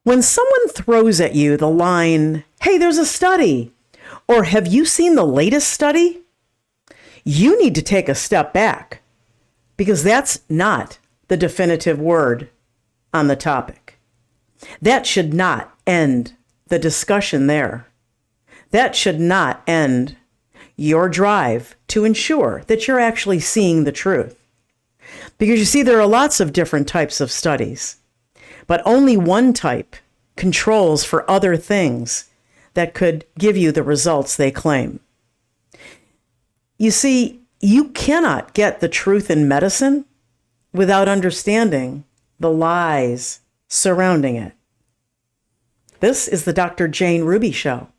When someone throws at you the line, "Hey, there's a study," or "Have you seen the latest study?" you need to take a step back, because that's not the definitive word on the topic. That should not end the discussion there. That should not end your drive to ensure that you're actually seeing the truth. Because you see, there are lots of different types of studies, but only one type controls for other things that could give you the results they claim. You see, you cannot get the truth in medicine without understanding the lies surrounding it. This is the Dr. Jane Ruby Show,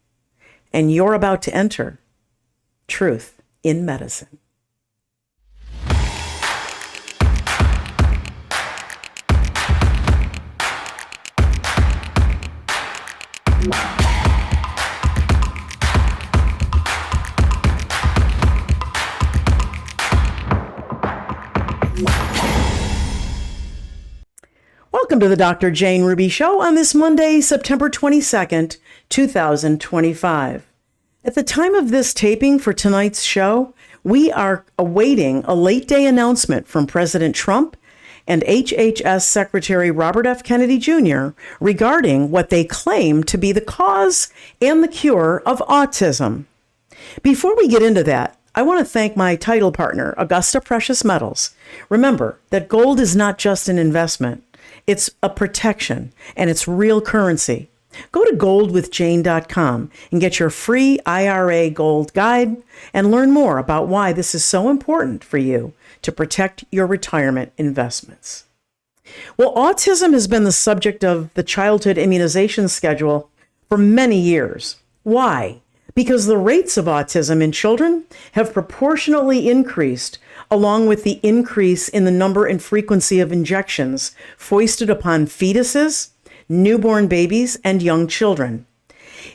and you're about to enter Truth in Medicine. Welcome to the Dr. Jane Ruby Show on this Monday, September 22nd, 2025. At the time of this taping for tonight's show, we are awaiting a late-day announcement from President Trump and HHS Secretary Robert F. Kennedy Jr. regarding what they claim to be the cause and the cure of autism. Before we get into that, I want to thank my title partner, Augusta Precious Metals. Remember that gold is not just an investment. It's a protection, and it's real currency. Go to goldwithjane.com and get your free IRA gold guide and learn more about why this is so important for you to protect your retirement investments. Well, autism has been the subject of the childhood immunization schedule for many years. Why? Because the rates of autism in children have proportionally increased along with the increase in the number and frequency of injections foisted upon fetuses, newborn babies, and young children.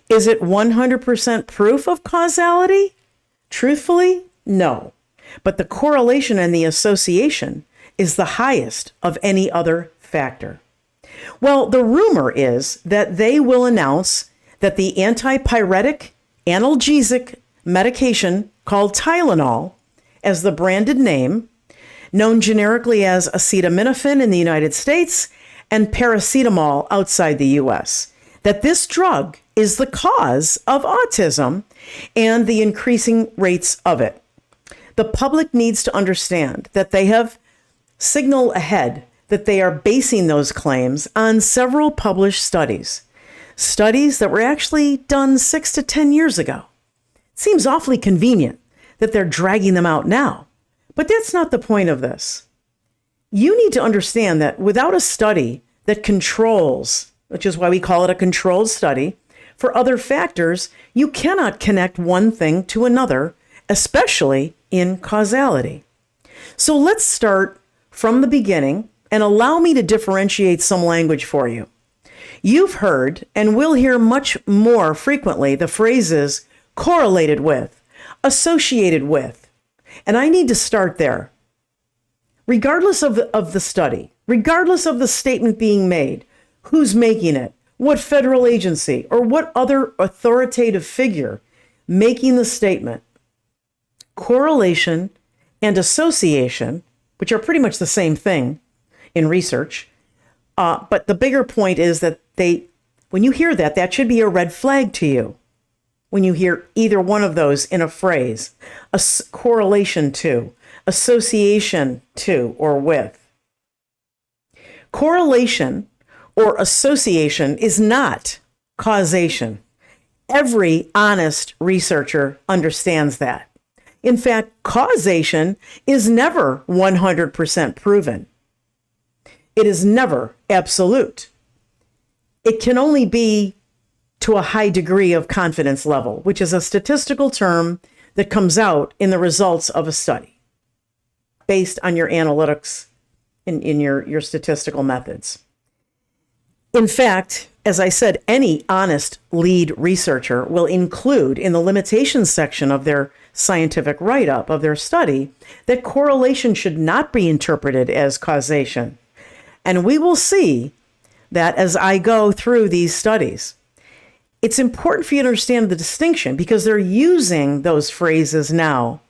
Is it 100% proof of causality? Truthfully, no. But the correlation and the association is the highest of any other factor. Well, the rumor is that they will announce that the antipyretic analgesic medication called Tylenol, as the branded name, known generically as acetaminophen in the United States and paracetamol outside the US, that this drug is the cause of autism and the increasing rates of it. The public needs to understand that they have signaled ahead that they are basing those claims on several published studies that were actually done 6 to 10 years ago. It seems awfully convenient that they're dragging them out now, but that's not the point of this. You need to understand that without a study that controls, which is why we call it a controlled study, for other factors, you cannot connect one thing to another, especially in causality. So let's start from the beginning and allow me to differentiate some language for you. You've heard and will hear much more frequently the phrases correlated with, associated with, and I need to start there. Regardless of the study, regardless of the statement being made, who's making it, what federal agency, or what other authoritative figure making the statement, correlation and association, which are pretty much the same thing in research, but the bigger point is that when you hear that, that should be a red flag to you. When you hear either one of those in a phrase, correlation to, association to, or with. Correlation or association is not causation. Every honest researcher understands that. In fact, causation is never 100% proven. It is never absolute. It can only be to a high degree of confidence level, which is a statistical term that comes out in the results of a study based on your analytics in your statistical methods. In fact, as I said, any honest lead researcher will include in the limitations section of their scientific write-up of their study that correlation should not be interpreted as causation. And we will see that as I go through these studies. It's important for you to understand the distinction because they're using those phrases now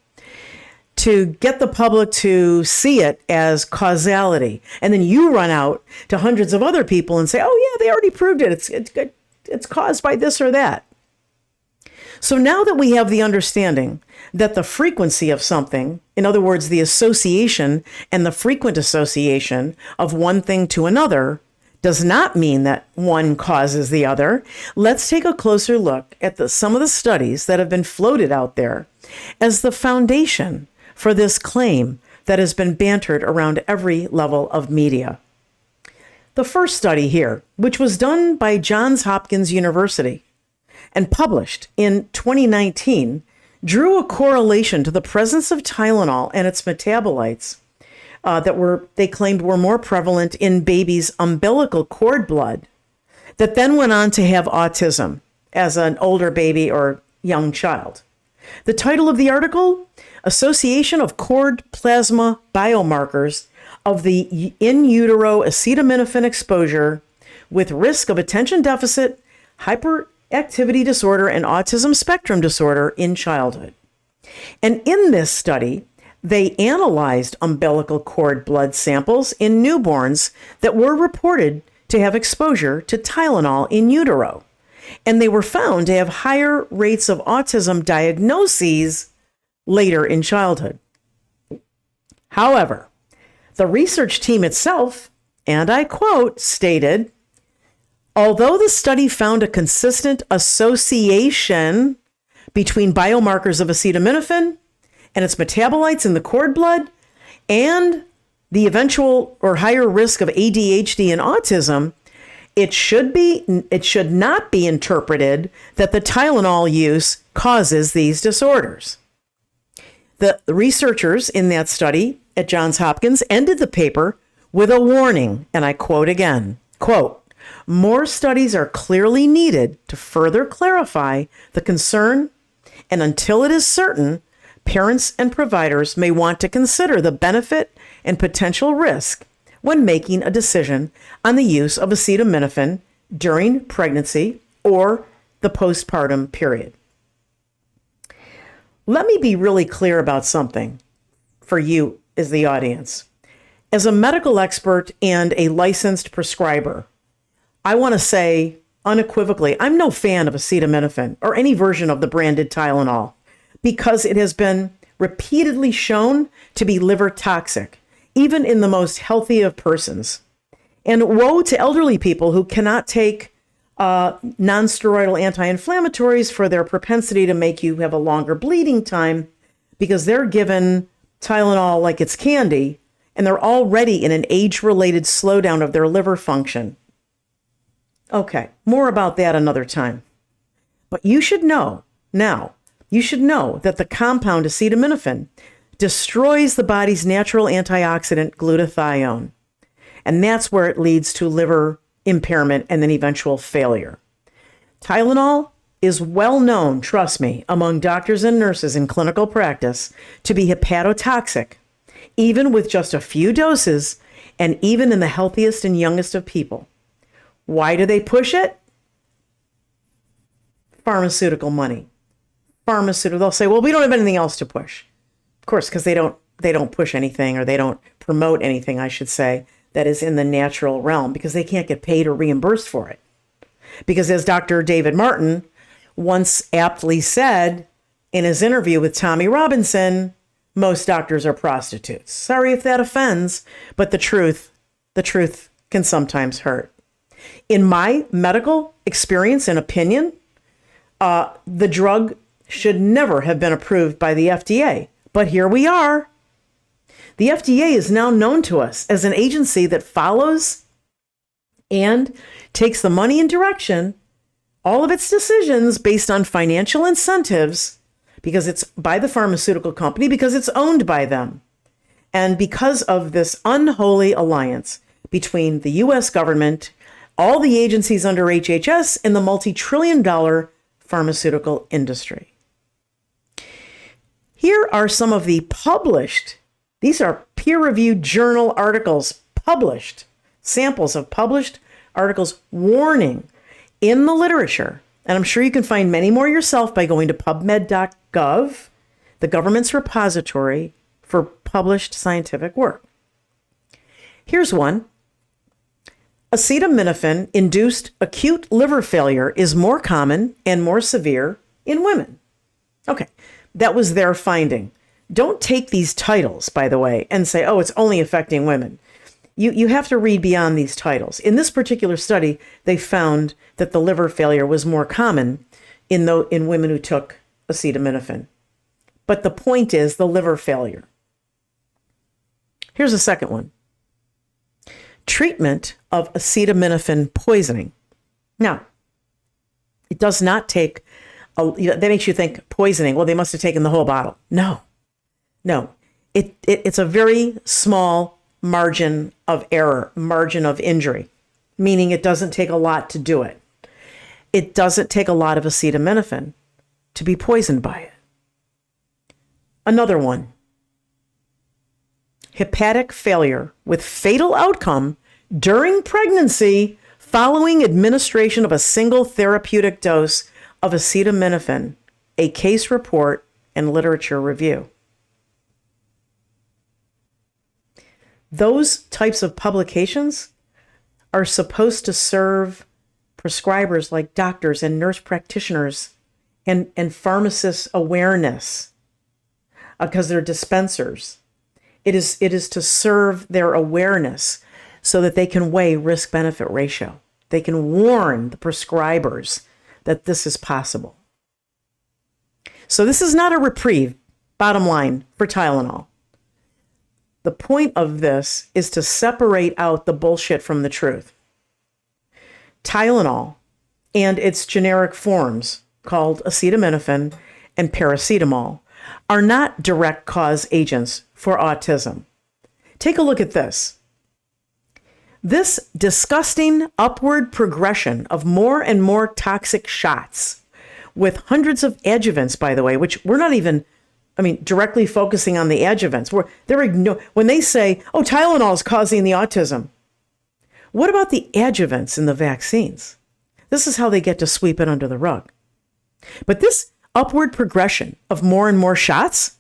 to get the public to see it as causality. And then you run out to hundreds of other people and say, oh yeah, they already proved it. It's caused by this or that. So now that we have the understanding that the frequency of something, in other words, the association and the frequent association of one thing to another, does not mean that one causes the other, let's take a closer look at some of the studies that have been floated out there as the foundation for this claim that has been bantered around every level of media. The first study here, which was done by Johns Hopkins University and published in 2019, drew a correlation to the presence of Tylenol and its metabolites they claimed were more prevalent in babies' umbilical cord blood that then went on to have autism as an older baby or young child. The title of the article, Association of Cord Plasma Biomarkers of the In Utero Acetaminophen Exposure with Risk of Attention Deficit, Hyperactivity Disorder, and Autism Spectrum Disorder in Childhood. And in this study, they analyzed umbilical cord blood samples in newborns that were reported to have exposure to Tylenol in utero. And they were found to have higher rates of autism diagnoses later in childhood. However, the research team itself, and I quote, stated, although the study found a consistent association between biomarkers of acetaminophen and its metabolites in the cord blood and the eventual or higher risk of ADHD and autism, it should not be interpreted that the Tylenol use causes these disorders. The researchers in that study at Johns Hopkins ended the paper with a warning, and I quote again, quote, more studies are clearly needed to further clarify the concern, and until it is certain, parents and providers may want to consider the benefit and potential risk when making a decision on the use of acetaminophen during pregnancy or the postpartum period. Let me be really clear about something for you as the audience. As a medical expert and a licensed prescriber, I want to say unequivocally, I'm no fan of acetaminophen or any version of the branded Tylenol, because it has been repeatedly shown to be liver toxic, even in the most healthy of persons. And woe to elderly people who cannot take non-steroidal anti-inflammatories for their propensity to make you have a longer bleeding time because they're given Tylenol like it's candy, and they're already in an age-related slowdown of their liver function. Okay, more about that another time. But you should know now, that the compound acetaminophen destroys the body's natural antioxidant glutathione. And that's where it leads to liver impairment and then eventual failure. Tylenol is well known, trust me, among doctors and nurses in clinical practice to be hepatotoxic, even with just a few doses and even in the healthiest and youngest of people. Why do they push it? Pharmaceutical money. They'll say, well, we don't have anything else to push. Of course, because they don't push anything, or they don't promote anything, I should say, that is in the natural realm, because they can't get paid or reimbursed for it. Because as Dr. David Martin once aptly said in his interview with Tommy Robinson, most doctors are prostitutes. Sorry if that offends, but the truth can sometimes hurt. In my medical experience and opinion, the drug should never have been approved by the FDA. But here we are. The FDA is now known to us as an agency that follows and takes the money and direction, all of its decisions based on financial incentives, because it's by the pharmaceutical company, because it's owned by them. And because of this unholy alliance between the U.S. government, all the agencies under HHS, and the multi-trillion-dollar pharmaceutical industry. Here are some of the published, these are peer-reviewed journal articles published, samples of published articles warning in the literature, and I'm sure you can find many more yourself by going to pubmed.gov, the government's repository for published scientific work. Here's one. Acetaminophen-induced acute liver failure is more common and more severe in women. Okay, that was their finding. Don't take these titles, by the way, and say, oh, it's only affecting women. You have to read beyond these titles. In this particular study, they found that the liver failure was more common in women who took acetaminophen. But the point is the liver failure. Here's a second one. Treatment of acetaminophen poisoning. Now, it does not take, that makes you think poisoning. Well, they must have taken the whole bottle. No. It's a very small margin of error, margin of injury, meaning it doesn't take a lot to do it. It doesn't take a lot of acetaminophen to be poisoned by it. Another one. Hepatic failure with fatal outcome during pregnancy following administration of a single therapeutic dose of acetaminophen, a case report and literature review. Those types of publications are supposed to serve prescribers like doctors and nurse practitioners and pharmacists awareness because they're dispensers. It is to serve their awareness so that they can weigh risk-benefit ratio. They can warn the prescribers that this is possible. So this is not a reprieve, bottom line, for Tylenol. The point of this is to separate out the bullshit from the truth. Tylenol and its generic forms called acetaminophen and paracetamol are not direct cause agents for autism. Take a look at this. This disgusting upward progression of more and more toxic shots with hundreds of adjuvants, by the way, which we're not even, directly focusing on the adjuvants. When they say, oh, Tylenol is causing the autism, what about the adjuvants in the vaccines? This is how they get to sweep it under the rug. But this upward progression of more and more shots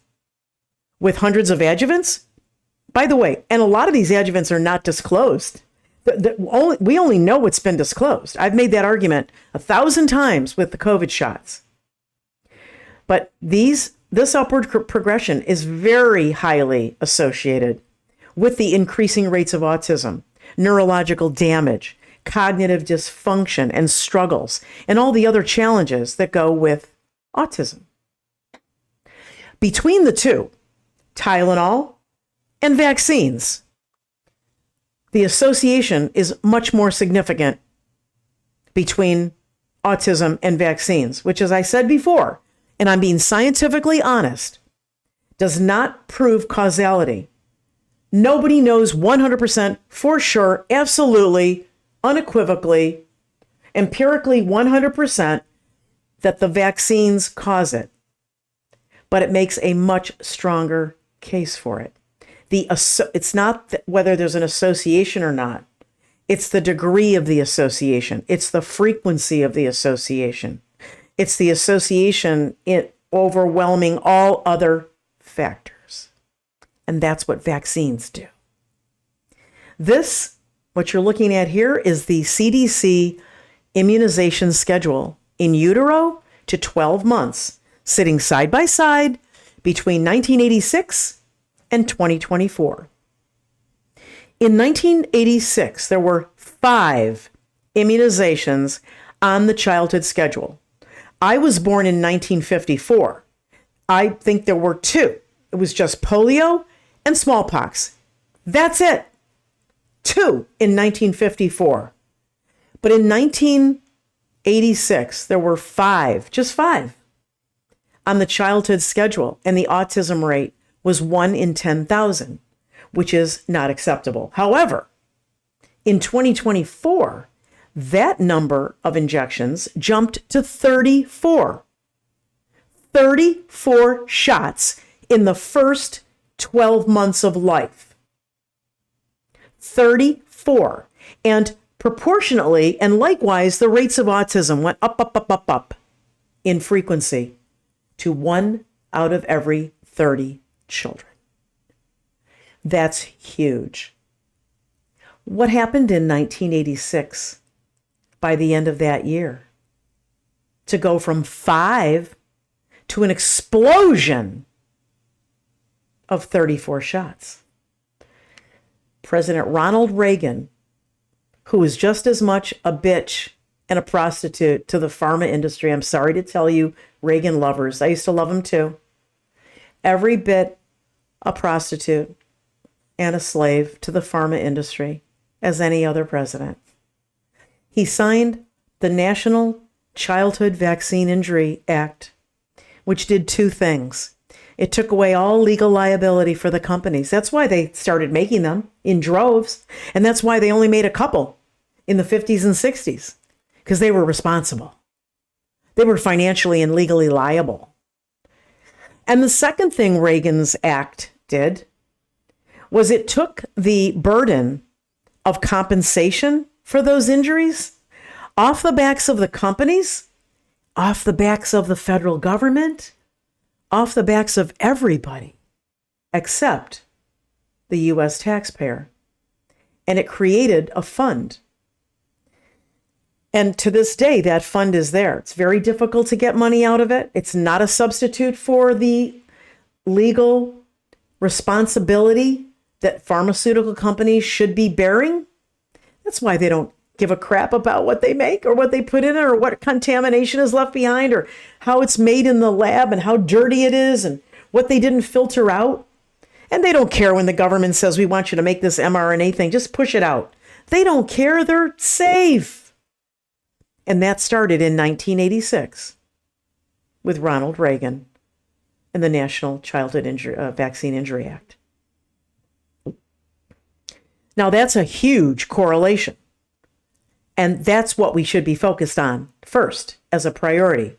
with hundreds of adjuvants, by the way, and a lot of these adjuvants are not disclosed. We only know what's been disclosed. I've made that argument 1,000 times with the COVID shots. But this upward progression is very highly associated with the increasing rates of autism, neurological damage, cognitive dysfunction and struggles, and all the other challenges that go with autism. Between the two, Tylenol and vaccines, the association is much more significant between autism and vaccines, which, as I said before, and I'm being scientifically honest, does not prove causality. Nobody knows 100% for sure, absolutely, unequivocally, empirically 100% that the vaccines cause it. But it makes a much stronger case for it. It's not whether there's an association or not. It's the degree of the association. It's the frequency of the association. It's the association overwhelming all other factors. And that's what vaccines do. What you're looking at here is the CDC immunization schedule in utero to 12 months, sitting side by side between 1986 and 2024. In 1986, there were 5 immunizations on the childhood schedule. I was born in 1954. I think there were 2. It was just polio and smallpox. That's it. 2 in 1954. But in 1986, there were 5, just 5, on the childhood schedule, and the autism rate was 1 in 10,000, which is not acceptable. However, in 2024, that number of injections jumped to 34. 34 shots in the first 12 months of life. 34. And Proportionately, and likewise, the rates of autism went up in frequency to 1 out of every 30 children. That's huge. What happened in 1986 by the end of that year? To go from 5 to an explosion of 34 shots. President Ronald Reagan, who was just as much a bitch and a prostitute to the pharma industry. I'm sorry to tell you, Reagan lovers, I used to love him too. Every bit a prostitute and a slave to the pharma industry as any other president. He signed the National Childhood Vaccine Injury Act, which did 2 things. It took away all legal liability for the companies. That's why they started making them in droves. And that's why they only made a couple in the 50s and 60s, because they were responsible. They were financially and legally liable. And the second thing Reagan's act did was it took the burden of compensation for those injuries off the backs of the companies, off the backs of the federal government, off the backs of everybody except the U.S. taxpayer. And it created a fund. And to this day, that fund is there. It's very difficult to get money out of it. It's not a substitute for the legal responsibility that pharmaceutical companies should be bearing. That's why they don't give a crap about what they make or what they put in it or what contamination is left behind or how it's made in the lab and how dirty it is and what they didn't filter out. And they don't care when the government says, we want you to make this mRNA thing. Just push it out. They don't care. They're safe. And that started in 1986 with Ronald Reagan and the National Childhood Vaccine Injury Act. Now, that's a huge correlation. And that's what we should be focused on first as a priority,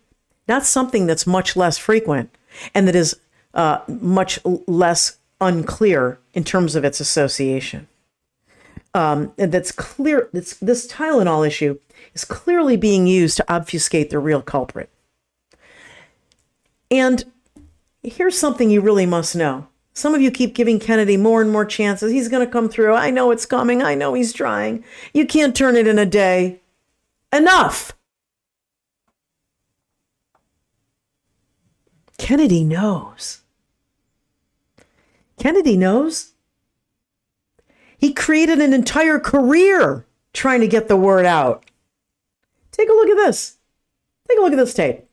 not something that's much less frequent and that is much less unclear in terms of its association. And that's clear. This Tylenol issue is clearly being used to obfuscate the real culprit. And here's something you really must know. Some of you keep giving Kennedy more and more chances. He's going to come through. I know it's coming. I know he's trying. You can't turn it in a day. Enough. Kennedy knows. Kennedy knows. He created an entire career trying to get the word out. Take a look at this. Take a look at this tape.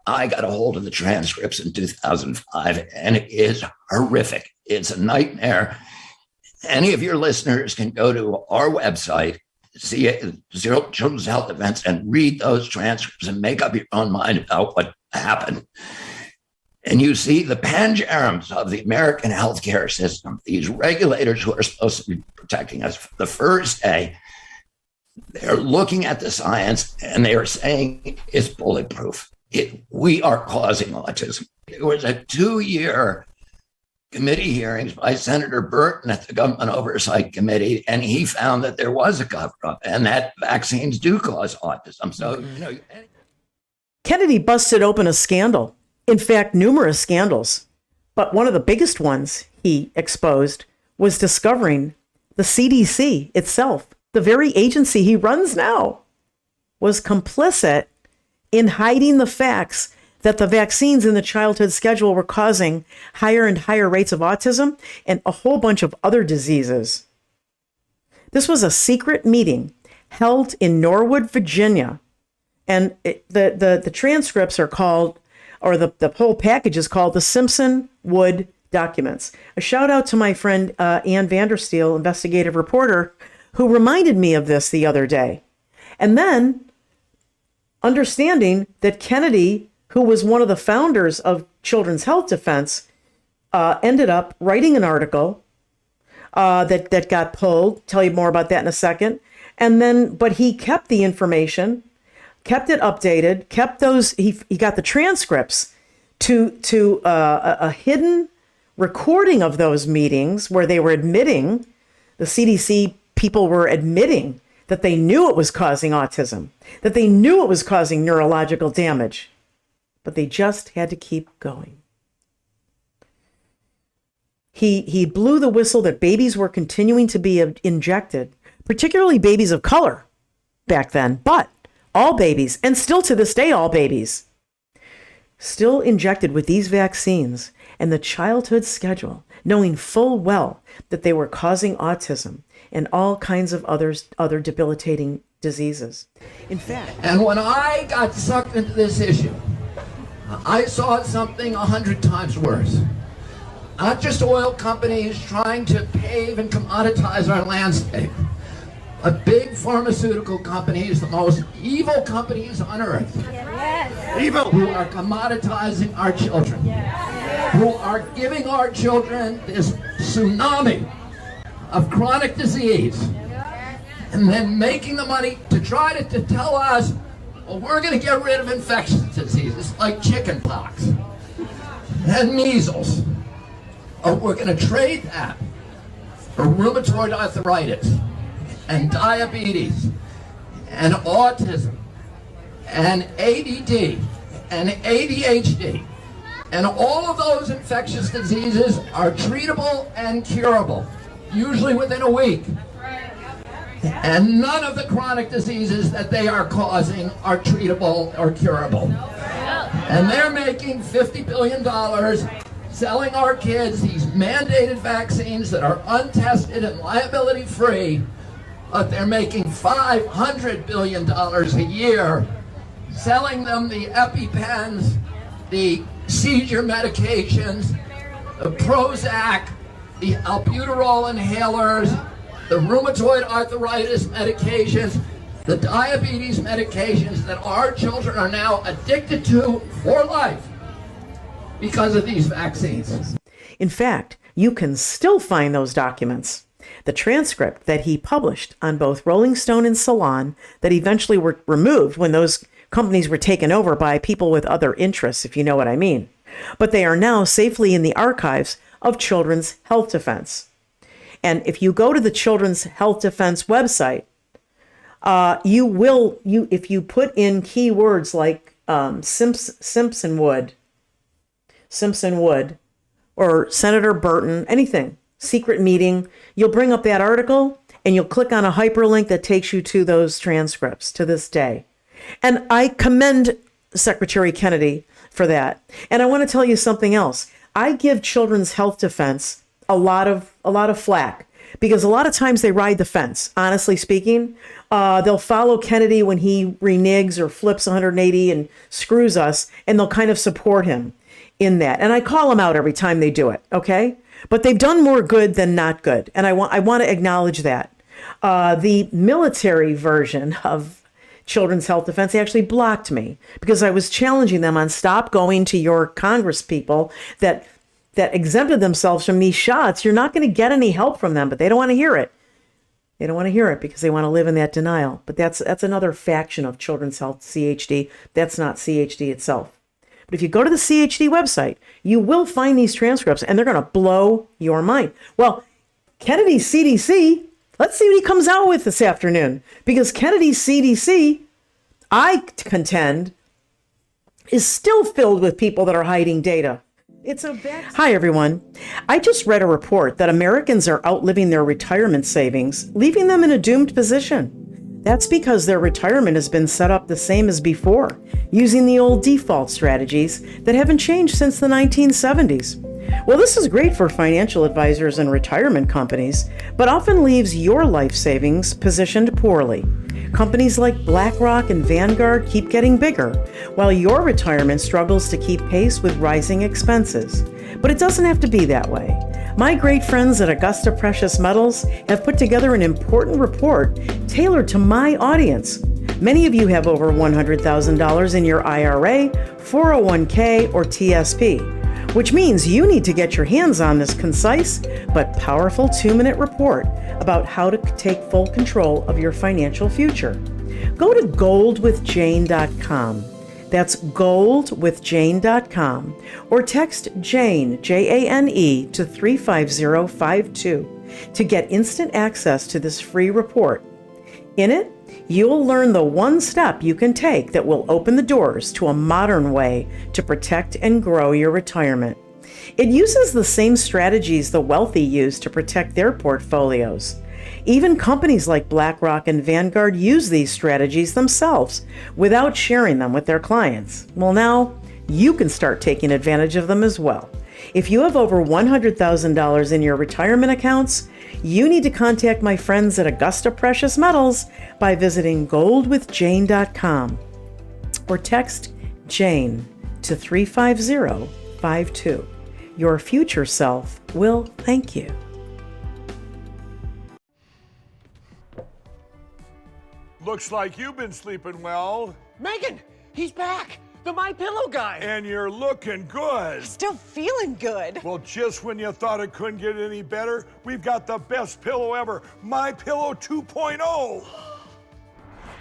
I got a hold of the transcripts in 2005, and it is horrific. It's a nightmare. Any of your listeners can go to our website, see Zero Children's Health Events, and read those transcripts and make up your own mind about what happened. And you see the pangerms of the American healthcare system, these regulators who are supposed to be protecting us from the first day. They're looking at the science and they are saying it's bulletproof. We are causing autism. There was a 2-year committee hearings by Senator Burton at the Government Oversight Committee, and he found that there was a cover-up and that vaccines do cause autism. So, Kennedy busted open a scandal. In fact, numerous scandals. But one of the biggest ones he exposed was discovering the CDC itself, the very agency he runs now, was complicit in hiding the facts that the vaccines in the childhood schedule were causing higher and higher rates of autism and a whole bunch of other diseases. This was a secret meeting held in Norwood, Virginia. And the transcripts are called, or the whole package is called the Simpson-Wood documents. A shout out to my friend Ann Vandersteel, investigative reporter, who reminded me of this the other day. And then understanding that Kennedy, who was one of the founders of Children's Health Defense, ended up writing an article that got pulled. Tell you more about that in a second. And then, but he kept the information, kept it updated, kept those. He got the transcripts to a hidden recording of those meetings where they were admitting, the CDC people were admitting that they knew it was causing autism, that they knew it was causing neurological damage, but they just had to keep going. He blew the whistle that babies were continuing to be injected, particularly babies of color back then, but all babies, and still to this day, all babies, still injected with these vaccines and the childhood schedule, knowing full well that they were causing autism and all kinds of other debilitating diseases. In fact, and when I got sucked into this issue, I saw something 100 times worse. Not just oil companies trying to pave and commoditize our landscape, but big pharmaceutical companies, the most evil companies on earth, evil, who are commoditizing our children, who are giving our children this tsunami of chronic disease, and then making the money to try to tell us, well, we're going to get rid of infectious diseases like chicken pox and measles. Or we're going to trade that for rheumatoid arthritis and diabetes and autism and ADD and ADHD. And all of those infectious diseases are treatable and curable, usually within a week. And none of the chronic diseases that they are causing are treatable or curable. And they're making $50 billion selling our kids these mandated vaccines that are untested and liability-free, but they're making $500 billion a year selling them the EpiPens, the seizure medications, the Prozac, the albuterol inhalers, the rheumatoid arthritis medications, the diabetes medications that our children are now addicted to for life because of these vaccines. In fact, you can still find those documents. The transcript that he published on both Rolling Stone and Salon that eventually were removed when those companies were taken over by people with other interests, if you know what I mean. But they are now safely in the archives of Children's Health Defense. And if you go to the Children's Health Defense website, if you put in keywords like Simpson Wood, or Senator Burton, anything, secret meeting, you'll bring up that article and you'll click on a hyperlink that takes you to those transcripts to this day. And I commend Secretary Kennedy for that. And I want to tell you something else. I give Children's Health Defense a lot of flack because a lot of times they ride the fence. Honestly speaking, they'll follow Kennedy when he reneges or flips 180 and screws us, and they'll kind of support him in that. And I call them out every time they do it. Okay. But they've done more good than not good. And I want to acknowledge that. The military version of Children's Health Defense actually blocked me because I was challenging them on stop going to your Congress people that exempted themselves from these shots. You're not going to get any help from them, but they don't want to hear it. They don't want to hear it because they want to live in that denial. But that's another faction of Children's Health, CHD. That's not CHD itself. But if you go to the CHD website, you will find these transcripts and they're going to blow your mind. Well, Kennedy's CDC, let's see what he comes out with this afternoon. Because Kennedy's CDC, I contend, is still filled with people that are hiding data. Hi, everyone. I just read a report that Americans are outliving their retirement savings, leaving them in a doomed position. That's because their retirement has been set up the same as before, using the old default strategies that haven't changed since the 1970s. Well, this is great for financial advisors and retirement companies, but often leaves your life savings positioned poorly. Companies like BlackRock and Vanguard keep getting bigger, while your retirement struggles to keep pace with rising expenses. But it doesn't have to be that way. My great friends at Augusta Precious Metals have put together an important report tailored to my audience. Many of you have over $100,000 in your IRA, 401k, or TSP, which means you need to get your hands on this concise but powerful 2-minute report about how to take full control of your financial future. Go to goldwithjane.com. That's goldwithjane.com, or text Jane, Jane, to 35052. to get instant access to this free report. In it, you'll learn the one step you can take that will open the doors to a modern way to protect and grow your retirement. It uses the same strategies the wealthy use to protect their portfolios. Even companies like BlackRock and Vanguard use these strategies themselves without sharing them with their clients. Well, now you can start taking advantage of them as well. If you have over $100,000 in your retirement accounts, you need to contact my friends at Augusta Precious Metals by visiting goldwithjane.com or text Jane to 35052. Your future self will thank you. Looks like you've been sleeping well. Megan, he's back. The My Pillow guy. And you're looking good. Still feeling good. Well, just when you thought it couldn't get any better, we've got the best pillow ever, My Pillow 2.0.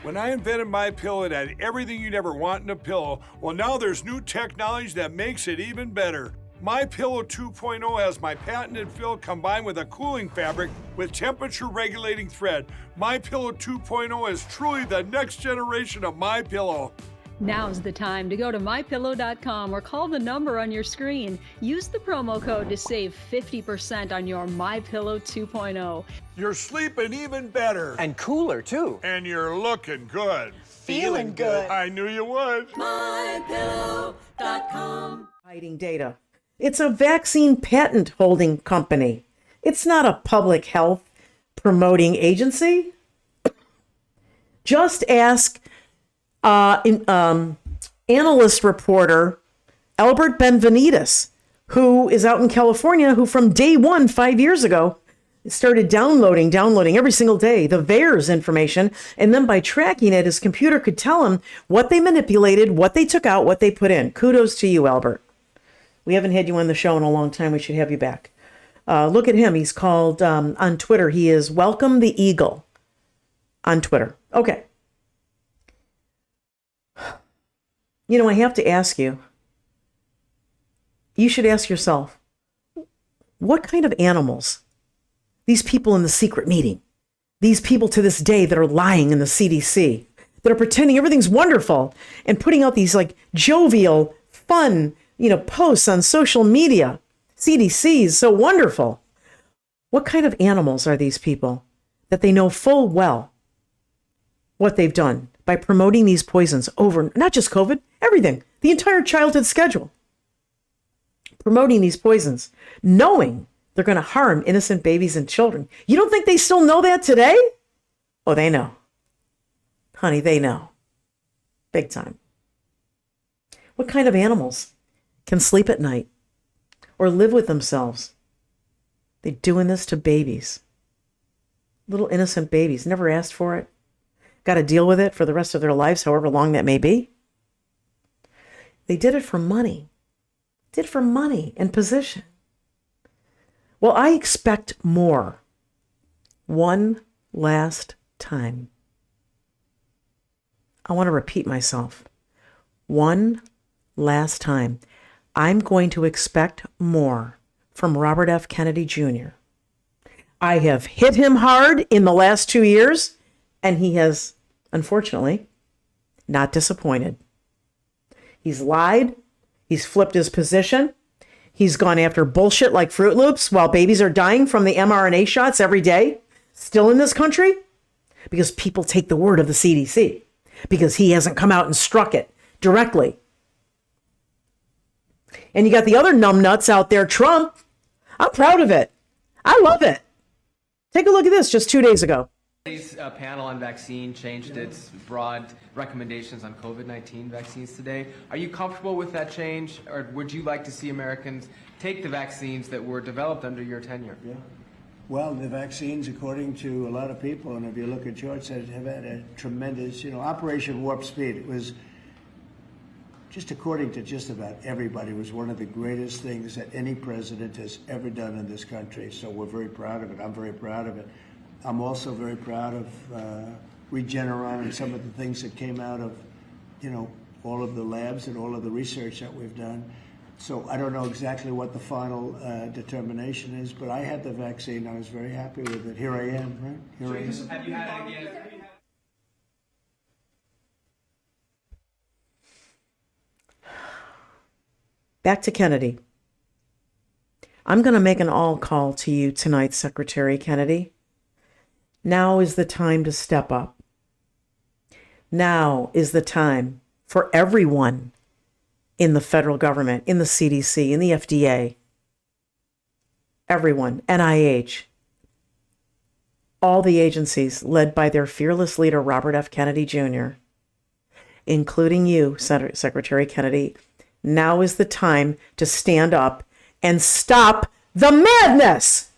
When I invented My Pillow, it had everything you'd ever want in a pillow. Well, now there's new technology that makes it even better. My Pillow 2.0 has my patented fill combined with a cooling fabric with temperature regulating thread. My Pillow 2.0 is truly the next generation of My Pillow. Now's the time to go to mypillow.com or call the number on your screen. Use the promo code to save 50% on your My Pillow 2.0. You're sleeping even better. And cooler, too. And you're looking good. Feeling good. I knew you would. mypillow.com. Hiding data. It's a vaccine patent holding company. It's not a public health promoting agency. Just ask analyst reporter Albert Benvenides, who is out in California, who from day one, 5 years ago, started downloading every single day the VAERS information. And then by tracking it, his computer could tell him what they manipulated, what they took out, what they put in. Kudos to you, Albert. We haven't had you on the show in a long time. We should have you back. Look at him. He's called, on Twitter, he is Welcome the Eagle on Twitter. Okay. You know, I have to ask you. You should ask yourself, what kind of animals, these people in the secret meeting, these people to this day that are lying in the CDC, that are pretending everything's wonderful and putting out these like jovial, fun, posts on social media. CDC is so wonderful. What kind of animals are these people that they know full well what they've done by promoting these poisons over, not just COVID, everything, the entire childhood schedule, promoting these poisons, knowing they're going to harm innocent babies and children. You don't think they still know that today? Oh, they know. Honey, they know. Big time. What kind of animals can sleep at night or live with themselves? They're doing this to babies. Little innocent babies, never asked for it. Got to deal with it for the rest of their lives, however long that may be. They did it for money. Did it for money and position. Well, I expect more. One last time. I want to repeat myself. One last time. I'm going to expect more from Robert F. Kennedy Jr. I have hit him hard in the last 2 years, and he has, unfortunately, not disappointed. He's lied. He's flipped his position. He's gone after bullshit like Fruit Loops while babies are dying from the mRNA shots every day, still in this country, because people take the word of the CDC, because he hasn't come out and struck it directly. And you got the other numbnuts out there, Trump. I'm proud of it. I love it. Take a look at this just 2 days ago. Today's panel on vaccine changed its broad recommendations on COVID-19 vaccines today. Are you comfortable with that change, or would you like to see Americans take the vaccines that were developed under your tenure? Yeah. Well, the vaccines, according to a lot of people, and if you look at charts, have had a tremendous, Operation Warp Speed. It was, just according to just about everybody, was one of the greatest things that any president has ever done in this country. So we're very proud of it. I'm very proud of it. I'm also very proud of Regeneron and some of the things that came out of, all of the labs and all of the research that we've done. So I don't know exactly what the final determination is, but I had the vaccine. I was very happy with it. Here I am, right? Here I am. Have you had it again? Back to Kennedy. I'm going to make an all call to you tonight, Secretary Kennedy. Now is the time to step up. Now is the time for everyone in the federal government, in the CDC, in the FDA, everyone, NIH, all the agencies led by their fearless leader, Robert F. Kennedy Jr., including you, Secretary Kennedy. Now is the time to stand up and stop the madness.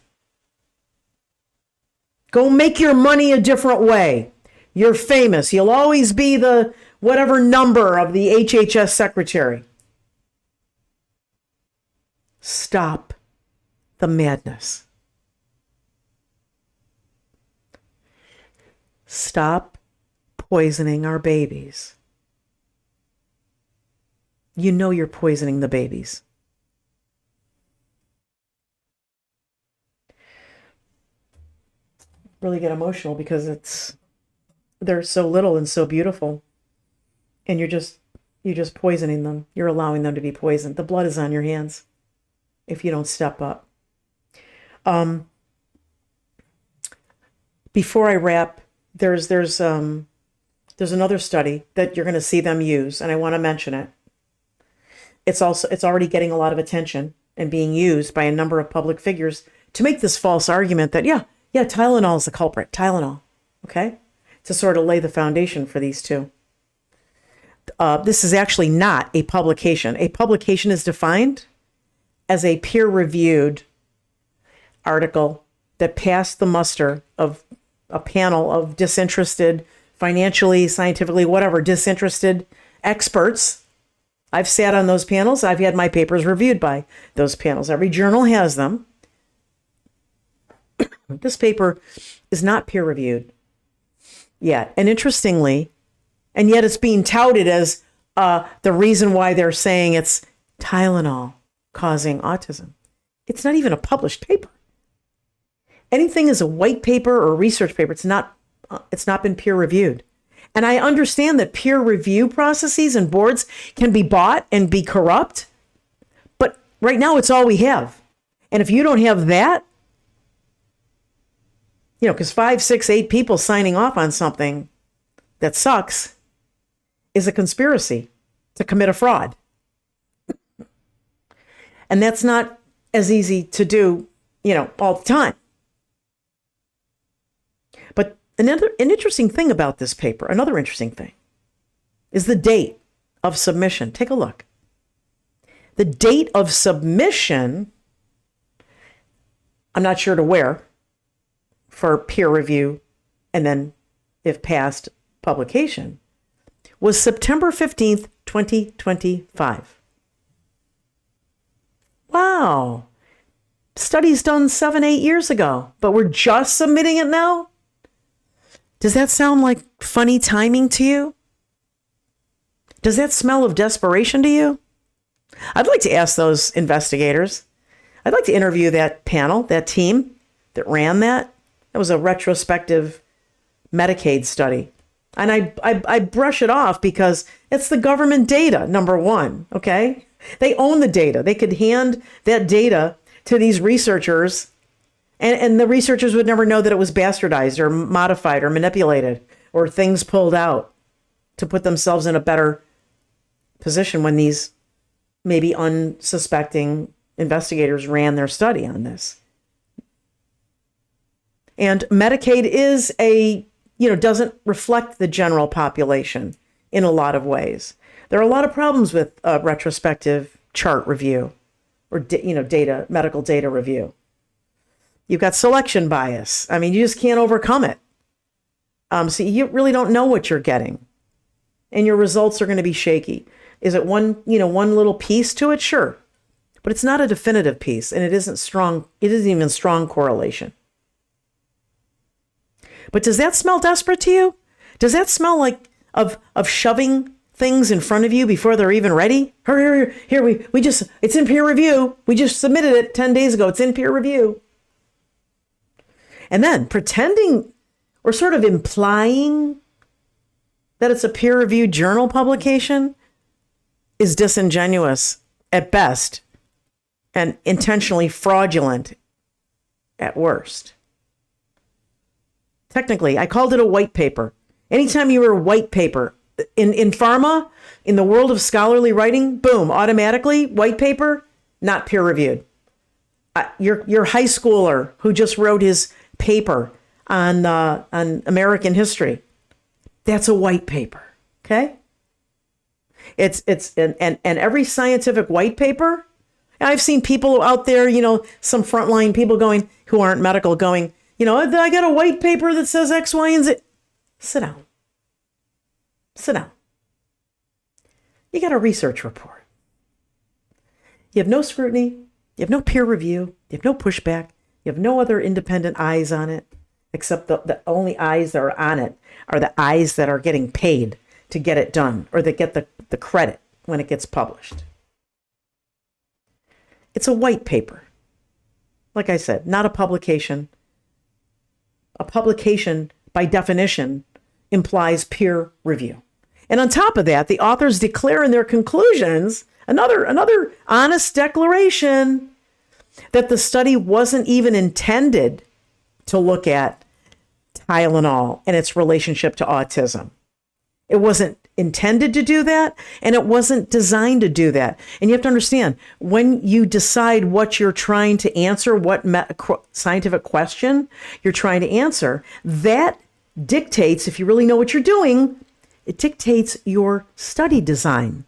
Go make your money a different way. You're famous. You'll always be the whatever number of the HHS secretary. Stop the madness. Stop poisoning our babies. You know you're poisoning the babies. Really get emotional because they're so little and so beautiful, and you're just poisoning them. You're allowing them to be poisoned. The blood is on your hands if you don't step up. Before I wrap, there's another study that you're going to see them use, and I want to mention it. It's already getting a lot of attention and being used by a number of public figures to make this false argument that yeah, Tylenol is the culprit. Tylenol, okay? To sort of lay the foundation for these two. This is actually not a publication. A publication is defined as a peer-reviewed article that passed the muster of a panel of disinterested, financially, scientifically, whatever, disinterested experts. I've sat on those panels. I've had my papers reviewed by those panels. Every journal has them. This paper is not peer-reviewed yet. And interestingly, and yet it's being touted as the reason why they're saying it's Tylenol causing autism. It's not even a published paper. Anything is a white paper or a research paper. It's not been peer-reviewed. And I understand that peer review processes and boards can be bought and be corrupt, but right now it's all we have. And if you don't have that, because 5, 6, 8 people signing off on something that sucks is a conspiracy to commit a fraud. And that's not as easy to do, all the time. But an interesting thing about this paper, another interesting thing, is the date of submission. Take a look. The date of submission, I'm not sure to where, for peer review, and then, if passed, publication, was September 15th, 2025. Wow. Studies done 7, 8 years ago, but we're just submitting it now? Does that sound like funny timing to you? Does that smell of desperation to you? I'd like to ask those investigators. I'd like to interview that panel, that team that ran that. That was a retrospective Medicaid study. And I brush it off because it's the government data, number one, okay? They own the data. They could hand that data to these researchers, and the researchers would never know that it was bastardized or modified or manipulated or things pulled out to put themselves in a better position when these maybe unsuspecting investigators ran their study on this. And Medicaid is doesn't reflect the general population in a lot of ways. There are a lot of problems with retrospective chart review or, medical data review. You've got selection bias. I mean, you just can't overcome it. So you really don't know what you're getting. And your results are going to be shaky. Is it one little piece to it? Sure. But it's not a definitive piece, and it isn't strong. It isn't even strong correlation. But does that smell desperate to you? Does that smell like of shoving things in front of you before they're even ready. It's in peer review. We just submitted it 10 days ago. It's in peer review. And then pretending or sort of implying that it's a peer-reviewed journal publication is disingenuous at best and intentionally fraudulent at worst. Technically, I called it a white paper. Anytime you hear white paper in pharma, in the world of scholarly writing, boom, automatically white paper, not peer-reviewed. Your high schooler who just wrote his paper on American history, that's a white paper. Okay. It's every scientific white paper. I've seen people out there, some frontline people going who aren't medical going, I got a white paper that says X, Y, and Z. Sit down. Sit down. You got a research report. You have no scrutiny. You have no peer review. You have no pushback. You have no other independent eyes on it, except the only eyes that are on it are the eyes that are getting paid to get it done or that get the credit when it gets published. It's a white paper. Like I said, not a publication. A publication, by definition, implies peer review. And on top of that, the authors declare in their conclusions another honest declaration that the study wasn't even intended to look at Tylenol and its relationship to autism. It wasn't intended to do that, and it wasn't designed to do that. And you have to understand, when you decide what you're trying to answer, what scientific question you're trying to answer, that dictates, if you really know what you're doing, it dictates your study design.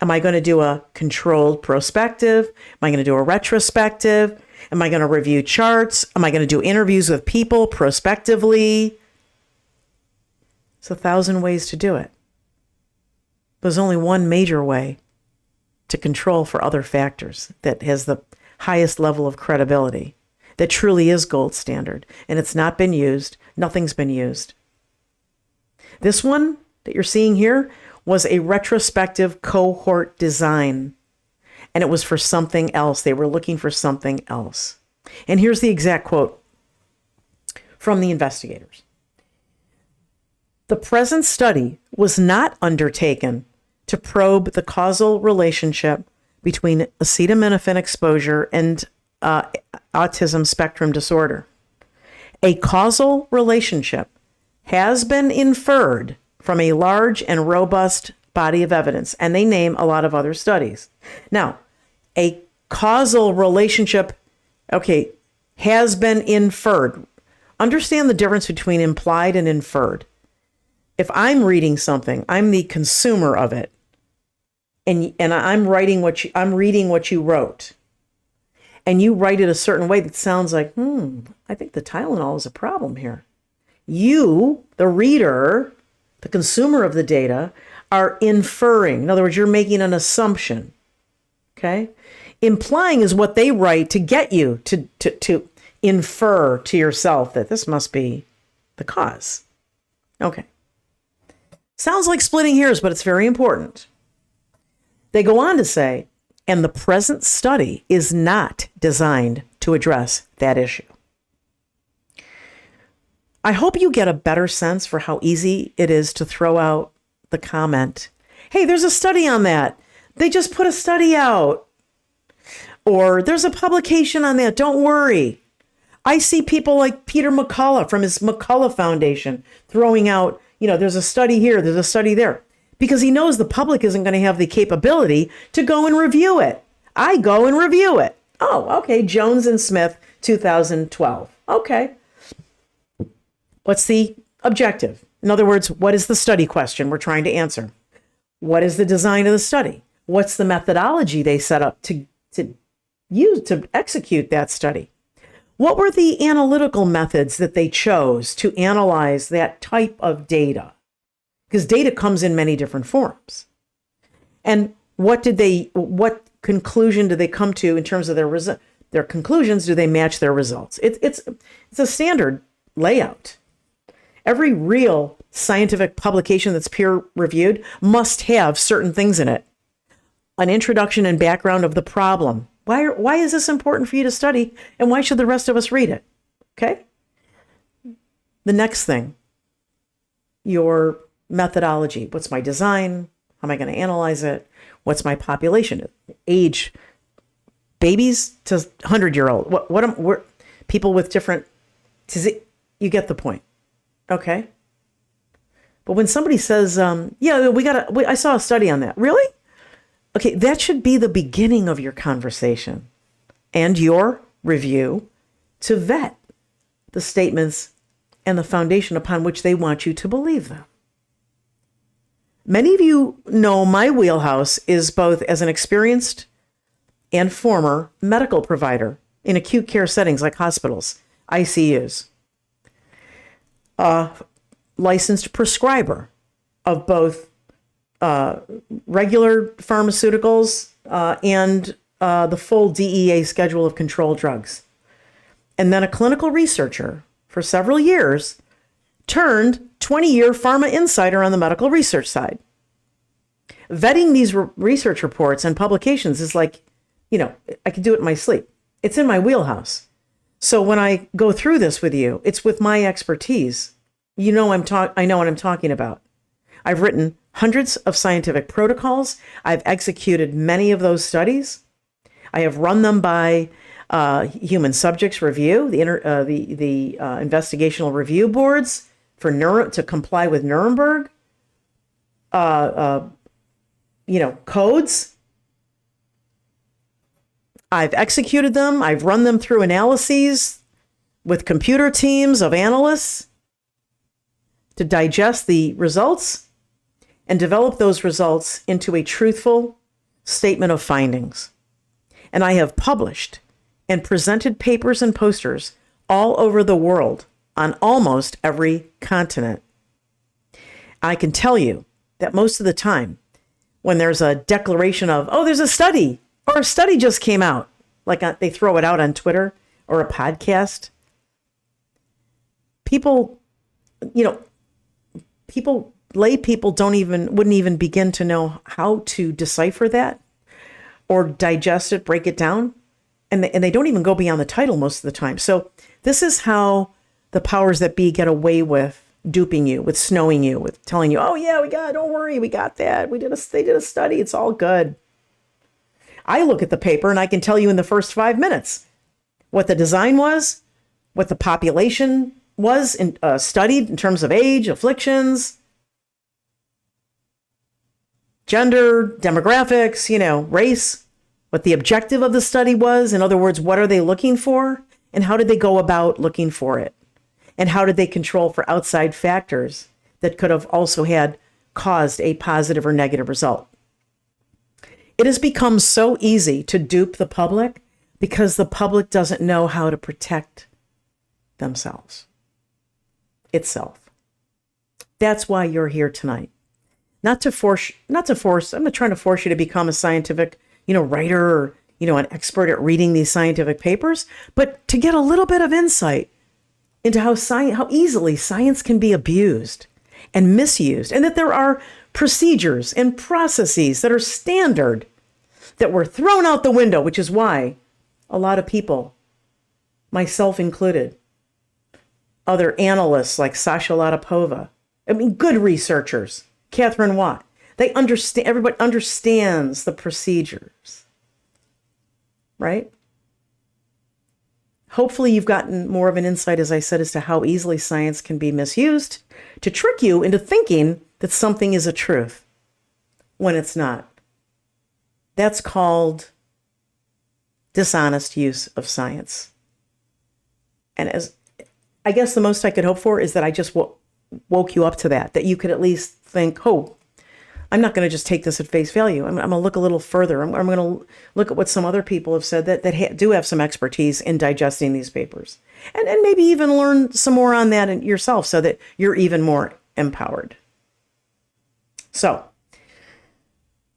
Am I going to do a controlled prospective? Am I going to do a retrospective? Am I going to review charts? Am I going to do interviews with people prospectively? It's 1,000 ways to do it. There's only one major way to control for other factors that has the highest level of credibility, that truly is gold standard, and it's not been used. Nothing's been used. This one that you're seeing here was a retrospective cohort design, and it was for something else. They were looking for something else. And here's the exact quote from the investigators. The present study was not undertaken to probe the causal relationship between acetaminophen exposure and autism spectrum disorder. A causal relationship has been inferred from a large and robust body of evidence, and they name a lot of other studies. Now, a causal relationship, has been inferred. Understand the difference between implied and inferred. If I'm reading something, I'm the consumer of it, and I'm reading what you wrote, and you write it a certain way that sounds like, I think the Tylenol is a problem here. You, the reader, the consumer of the data, are inferring. In other words, you're making an assumption. Okay? Implying is what they write to get you to infer to yourself that this must be the cause. Okay. Sounds like splitting hairs, but it's very important. They go on to say, and the present study is not designed to address that issue. I hope you get a better sense for how easy it is to throw out the comment, hey, there's a study on that. They just put a study out. Or there's a publication on that. Don't worry. I see people like Peter McCullough from his McCullough Foundation throwing out, there's a study here, there's a study there. Because he knows the public isn't going to have the capability to go and review it. I go and review it. Oh, okay. Jones and Smith, 2012. Okay. What's the objective? In other words, what is the study question we're trying to answer? What is the design of the study? What's the methodology they set up to use to execute that study? What were the analytical methods that they chose to analyze that type of data? Because data comes in many different forms. And what conclusion did they come to in terms of their conclusions? Do they match their results? It's a standard layout. Every real scientific publication that's peer reviewed must have certain things in it. An introduction and background of the problem. Why is this important for you to study? And why should the rest of us read it? Okay. The next thing, your methodology. What's my design? How am I going to analyze it? What's my population? Age, babies to 100-year-old. What people with different, you get the point. Okay. But when somebody says, yeah, I saw a study on that. Really? Okay, that should be the beginning of your conversation and your review to vet the statements and the foundation upon which they want you to believe them. Many of you know my wheelhouse is both as an experienced and former medical provider in acute care settings like hospitals, ICUs, licensed prescriber of both regular pharmaceuticals and the full DEA schedule of controlled drugs. And then a clinical researcher for several years, turned 20-year pharma insider on the medical research side. Vetting these research reports and publications is like, I can do it in my sleep. It's in my wheelhouse. So when I go through this with you, it's with my expertise. I know what I'm talking about. I've written hundreds of scientific protocols. I've executed many of those studies. I have run them by human subjects review, the investigational review boards to comply with Nuremberg, codes. I've executed them. I've run them through analyses with computer teams of analysts to digest the results and develop those results into a truthful statement of findings. And I have published and presented papers and posters all over the world on almost every continent. I can tell you that most of the time when there's a declaration of, there's a study, or a study just came out, like they throw it out on Twitter or a podcast, lay people wouldn't even begin to know how to decipher that or digest it, break it down. And they don't even go beyond the title most of the time. So this is how the powers that be get away with duping you, with snowing you, with telling you, don't worry, we got that. They did a study. It's all good. I look at the paper and I can tell you in the first 5 minutes what the design was, what the population was studied in terms of age, afflictions, gender, demographics, race, what the objective of the study was. In other words, what are they looking for? And how did they go about looking for it? And how did they control for outside factors that could have also caused a positive or negative result? It has become so easy to dupe the public because the public doesn't know how to protect themselves, itself. That's why you're here tonight. I'm not trying to force you to become a scientific, writer or, an expert at reading these scientific papers, but to get a little bit of insight into how easily science can be abused and misused, and that there are procedures and processes that are standard that were thrown out the window, which is why a lot of people, myself included, other analysts like Sasha Latapova, good researchers, Catherine Watt, everybody understands the procedures, right? Hopefully you've gotten more of an insight, as I said, as to how easily science can be misused to trick you into thinking that something is a truth when it's not. That's called dishonest use of science. And I guess the most I could hope for is that I just woke you up to that you could at least think, I'm not going to just take this at face value. I'm going to look a little further. I'm going to look at what some other people have said that do have some expertise in digesting these papers. And maybe even learn some more on that yourself so that you're even more empowered. So,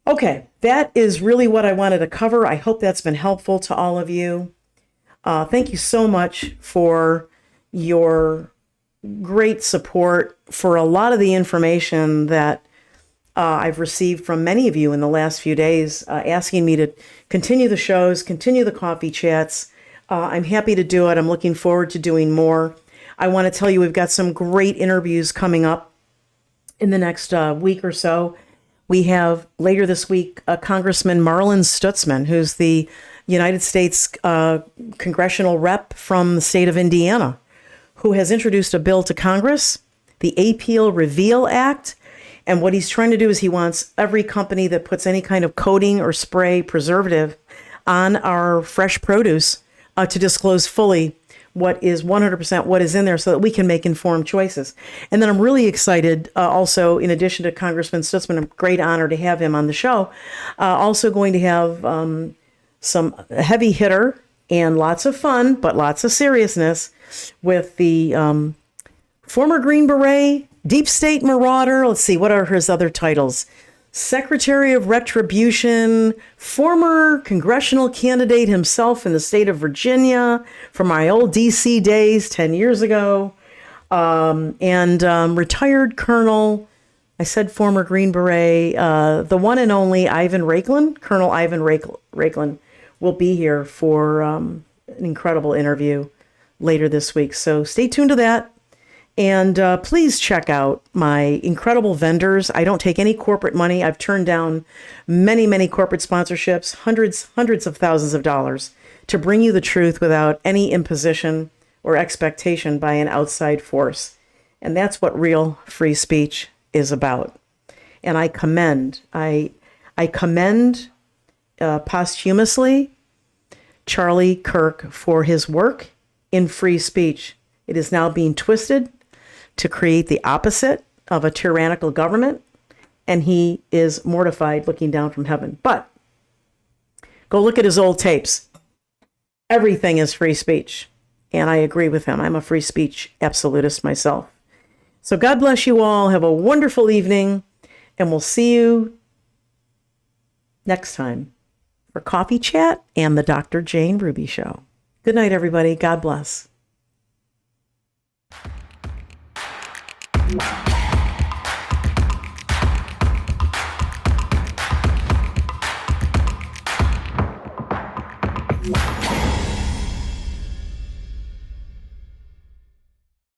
okay, that is really what I wanted to cover. I hope that's been helpful to all of you. Thank you so much for your great support for a lot of the information that I've received from many of you in the last few days, asking me to continue the shows, continue the coffee chats. I'm happy to do it. I'm looking forward to doing more. I want to tell you we've got some great interviews coming up in the next week or so. We have later this week Congressman Marlin Stutzman, who's the United States congressional rep from the state of Indiana, who has introduced a bill to Congress, the Appeal Reveal Act. And what he's trying to do is he wants every company that puts any kind of coating or spray preservative on our fresh produce to disclose fully what is 100% what is in there so that we can make informed choices. And then I'm really excited also, in addition to Congressman Stutzman, a great honor to have him on the show, also going to have some heavy hitter and lots of fun, but lots of seriousness with the former Green Beret, Deep State Marauder. Let's see, what are his other titles? Secretary of Retribution, former congressional candidate himself in the state of Virginia from my old DC days 10 years ago, and retired Colonel, I said former Green Beret, the one and only Ivan Raiklin, Colonel Ivan Raiklin, will be here for an incredible interview later this week. So stay tuned to that. And please check out my incredible vendors. I don't take any corporate money. I've turned down many, many corporate sponsorships, hundreds of thousands of dollars to bring you the truth without any imposition or expectation by an outside force. And that's what real free speech is about. And I commend posthumously Charlie Kirk for his work in free speech. It is now being twisted to create the opposite of a tyrannical government, and he is mortified looking down from heaven. But go look at his old tapes. Everything is free speech, and I agree with him. I'm a free speech absolutist myself. So God bless you all. Have a wonderful evening, and we'll see you next time for Coffee Chat and the Dr. Jane Ruby Show. Good night, everybody. God bless. Wow.